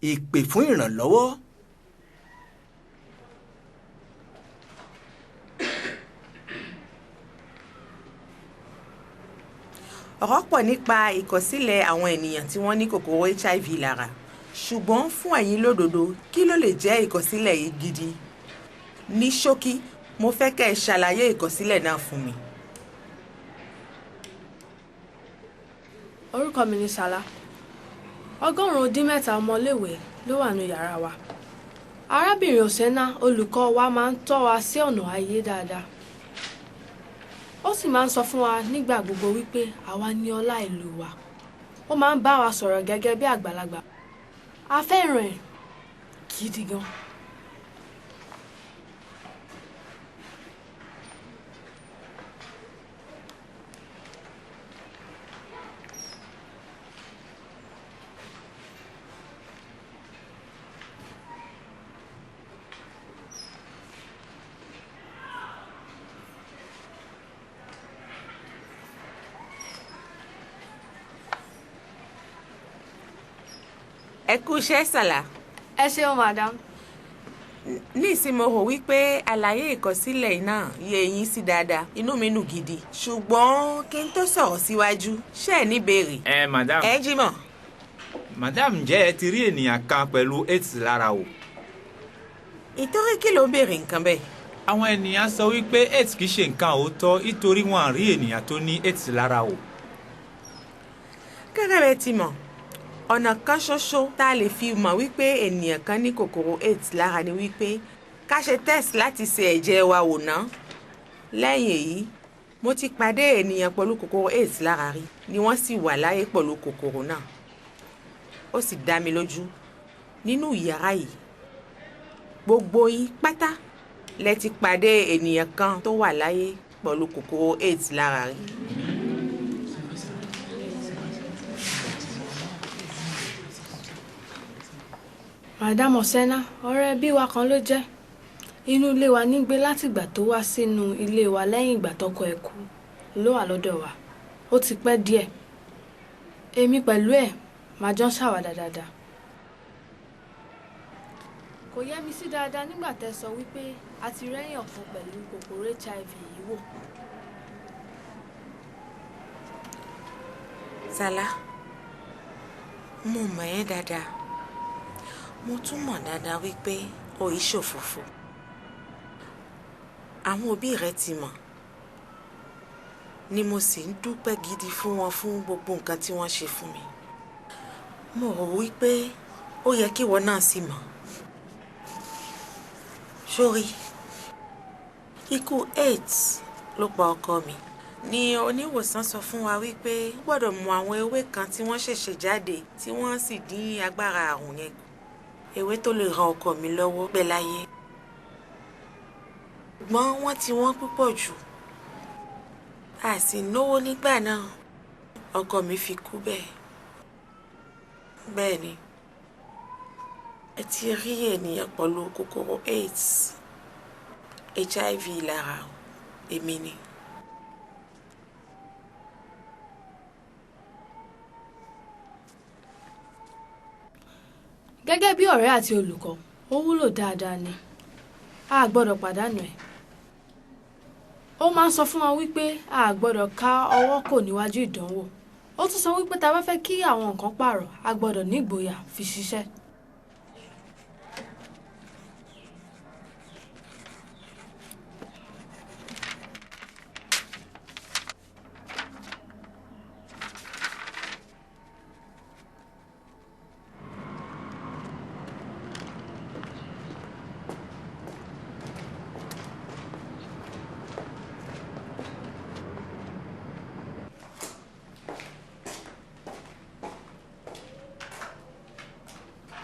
ìpè fún ìrànlọ́wọ́. ọ̀rọ̀ pọ̀ nípa ìkọ̀sílẹ̀ àwọn ènìyàn tí wọ́n ní kòkòrò HIV lára ṣùgbọ́n fún ẹ̀yin lódodo kí ló lè jẹ́ ìkọ̀sílẹ̀ yìí gidi? ní ṣókí mo fẹ́ kẹ́ ẹ ṣàlàyé ìkọ̀sílẹ̀ náà fún mi. orúkọ mi ni Sàlá. 117 ọmọléèwé ló wà ní yàrá wa. arábìnrin Òsẹ́nà olùkọ́ wa máa ń tọ́ wa sí ọ̀nà ayé dáadáa. ó sì máa ń sọ fún wa nígbà gbogbo wípé àwa ni ọlá ìlú wa. ó máa ń bá wa sọ̀rọ̀ gẹ́gẹ́ bí àgbàlagbà. a fẹ́ràn ẹ̀ gidi gan. ẹ kú iṣẹ́ Sàlá. ẹ ṣeun madam. ní ìsìn mo rò wípé àlàyé ìkọ̀sílẹ̀ náà yé yín sí dáadáa inú mi nù gidi ṣùgbọ́n kí n tó sọ̀rọ̀ síwájú ṣé ẹ ní ìbéèrè. madam. ẹ Jímọ̀. madam ǹjẹ́ ẹ ti rí ènìyàn kan pẹ̀lú AIDS lára o? ìtorí kí ló ń béèrè nǹkan bẹ́ẹ̀. àwọn ènìyàn sọ wípé AIDS kìí ṣe nǹkan òótọ́ nítorí wọn rí ènìyàn tó ní AIDS lára o. gẹ́gẹ́ bẹ́ẹ̀ ti mọ̀ ọ̀nà kan ṣoṣo tá a lè fi mọ̀ wípé ènìyàn kan ní kòkòrò AIDS lára ni wípé ká ṣe test láti ṣe ẹ̀jẹ̀ wa wò ná. lẹ́yìn èyí mo ti pàdé ènìyàn pẹ̀lú kòkòrò AIDS lára rí ni wọ́n sì wà láyé pẹ̀lú kòkòrò náà. ó sì dá mi lójú nínú yàrá yìí gbogbo yín pátá lẹ ti pàdé ènìyàn kan tó wà láyé pẹ̀lú kòkòrò AIDS lára rí. madam Òsẹ́nà ọ̀rẹ́ bí wa kan ló jẹ́. inú ilé wa nígbé látìgbà tó wá sínú ilé wa lẹ́yìn ìgbà tọ́kọ ẹ̀ kú ló wà lọ́dọ̀ wa. ó ti pẹ́ díẹ̀. èmi pẹ̀lú ẹ̀ máa jọ ń ṣàwàdà dáadáa. kò yẹ mi sí dáadáa nígbà tẹ́ sọ wípé a ti rẹ́yìn ọ̀kan pẹ̀lú kòkòrò HIV yìí wò. Sàlá mo mọ̀ ẹ́ dáadáa mo tún mọ̀ dáadáa wípé o yìí ṣòfófó. àwọn òbí rẹ ti mọ̀ ni mo sì ń dúpẹ́ gidi fún wọn fún gbogbo nǹkan tí wọ́n ṣe fún mi. mo rò wípé ó yẹ kí ìwọ náà sì mọ̀. sórí ikú AIDS ló pa ọkọ mi ni oníwòsàn sọ fún wa wípé ó gbọ́dọ̀ mu àwọn ewé kan tí wọ́n ṣẹ̀ṣẹ̀ jáde tí wọ́n sì dín agbára àrùn yẹn kù. ewé tó lè ran ọkọ mi lọ́wọ́ pẹ́ láyé. ṣùgbọ́n wọ́n ti wọ́n púpọ̀ jù. a sì náwó nígbà náà ọkọ mi fi kú bẹ́ẹ̀. bẹ́ẹ̀ ni ẹ ti rí ènìyàn pẹ̀lú kòkòrò AIDS HIV lára èmi ni. gẹ́gẹ́ bí ọ̀rẹ́ àti olùkọ́ ó wúlò dáadáa ni a gbọ́dọ̀ pàdánù ẹ̀. ó máa ń sọ fún wa wípé a gbọ́dọ̀ ká ọwọ́ kò níwájú ìdánwò. ó tún sọ wípé tá a bá fẹ́ kí àwọn nǹkan pààrọ̀ a gbọ́dọ̀ ní ìgboyà fi ṣiṣẹ́.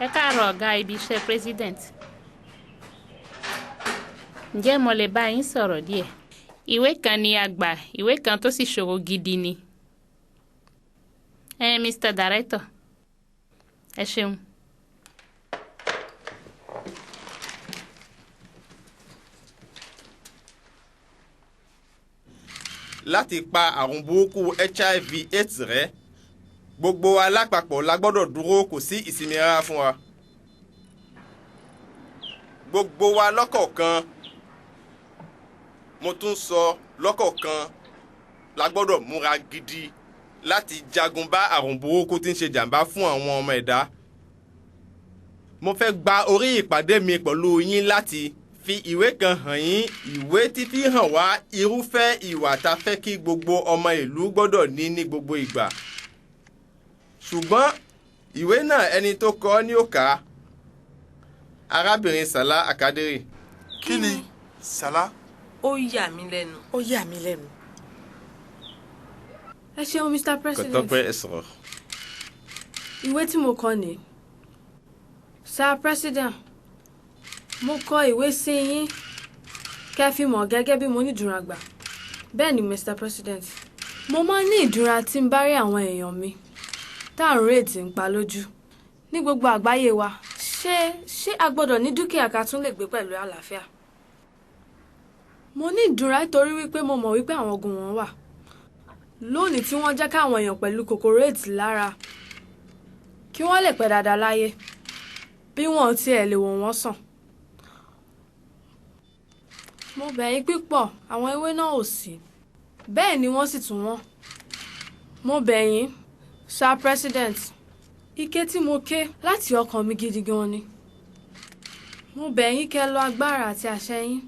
ẹ káàárọ̀ ọ̀gá ibi iṣẹ́ president. ǹjẹ́ mo lè bá yín sọ̀rọ̀ díẹ̀? ìwé kan ni a gbà, ìwé kan tó sì ṣòro gidi ni. Mr. Director, ẹ ṣeun. láti pa àrùn burúkú HIV/AIDS rẹ́ gbogbo alápapọ̀ la gbọ́dọ̀ dúró kò sí ìsinmi rárá fún wa. gbogbo wa lọ́kọ̀ọ̀kan mo tún sọ lọ́kọ̀ọ̀kan la gbọ́dọ̀ múra gidi láti jagun bá àrùn burúkú tí ń ṣe jàǹbá fún àwọn ọmọ ẹ̀dá. Mo fẹ́ gba orí ìpàdé mi pẹ̀lú yín láti fi ìwé kan hàn yín, ìwé tí fi hàn wá irúfẹ́ ìwà tá fẹ́ kí gbogbo ọmọ ìlú gbọ́dọ̀ ní gbogbo ìgbà. Ṣùgbọ́n ìwé náà ẹni tó kọ ní ó kà, arábìnrin Sàlá Àkádérì. Kí ni Sàlá? Ó yà mí lẹ́nu. Ó yà mí lẹ́nu. Ẹ ṣeun Mr. President. Kò tọ́pẹ́ ẹ sọ̀rọ̀. Ìwé tí mo kọ ni. Sir President, mo kọ ìwé sí yín kẹ́ fi mọ̀ gẹ́gẹ́ bí mo ní ìdúrà gbà. Bẹ́ẹ̀ ni Mr. President, mo máa ń ní ìdúrà tí ń bá rí àwọn èèyàn mi táàrùn ètì ń pa lójú ní gbogbo àgbáyé wa. Ṣé a gbọ́dọ̀ ní dúkìá ká tún lè gbé pẹ̀lú àlàáfíà? Mo ní ìdúrà nítorí wípé mo mọ̀ wípé àwọn ogun wọn wà lónìí tí wọ́n jẹ́ káwọn èèyàn pẹ̀lú kòkòrò ètì lára kí wọ́n lè pẹ́ dáadáa láyé bí wọn ò tiẹ̀ lè wò wọ́n sàn. Mo bẹ̀ yín pípọ̀, àwọn ewé náà ò sí, bẹ́ẹ̀ ni wọ́n sì tún wọ́n. Mo bẹ̀ yín, Sir President, ike tí mo ké láti ọkàn mi gidi gan ni. Mo bẹ̀ yín kẹ́ lo agbára àti àṣẹ yín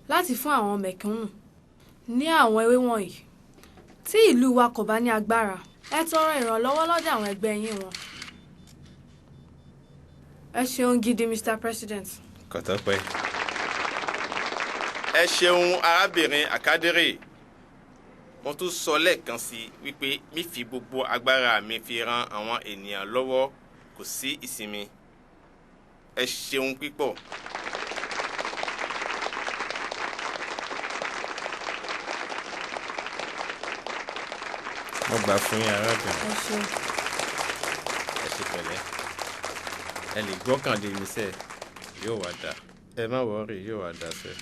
láti fún àwọn mẹ̀kúnnù ní àwọn ewé wọ̀nyí. Tí ìlú wa kò bá ní agbára, ẹ tọrọ ìrànlọ́wọ́ lọ́dọ̀ àwọn ẹgbẹ́ yín wọn. Ẹ ṣeun gidi Mr. President. Kò tọ́pẹ́. Ẹ ṣeun arábìnrin Àkádérì. Mo tún sọ lẹ́ẹ̀kan sí wípé mi fi gbogbo agbára mi fi ran àwọn ènìyàn lọ́wọ́, kò sí ìsinmi. Ẹ ṣeun pípọ̀. Mo gbà fún yín arábìnrin. Ẹ ṣeun. Ẹ ṣe pẹ̀lẹ́. Ẹ lè gbọ́kànlé mi sẹ́, yóò wá dá. Ẹ má wọrí, yóò wá dá sẹ́.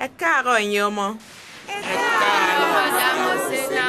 Ẹ káàárọ̀ ẹ̀yin ọmọ. Madame Osena.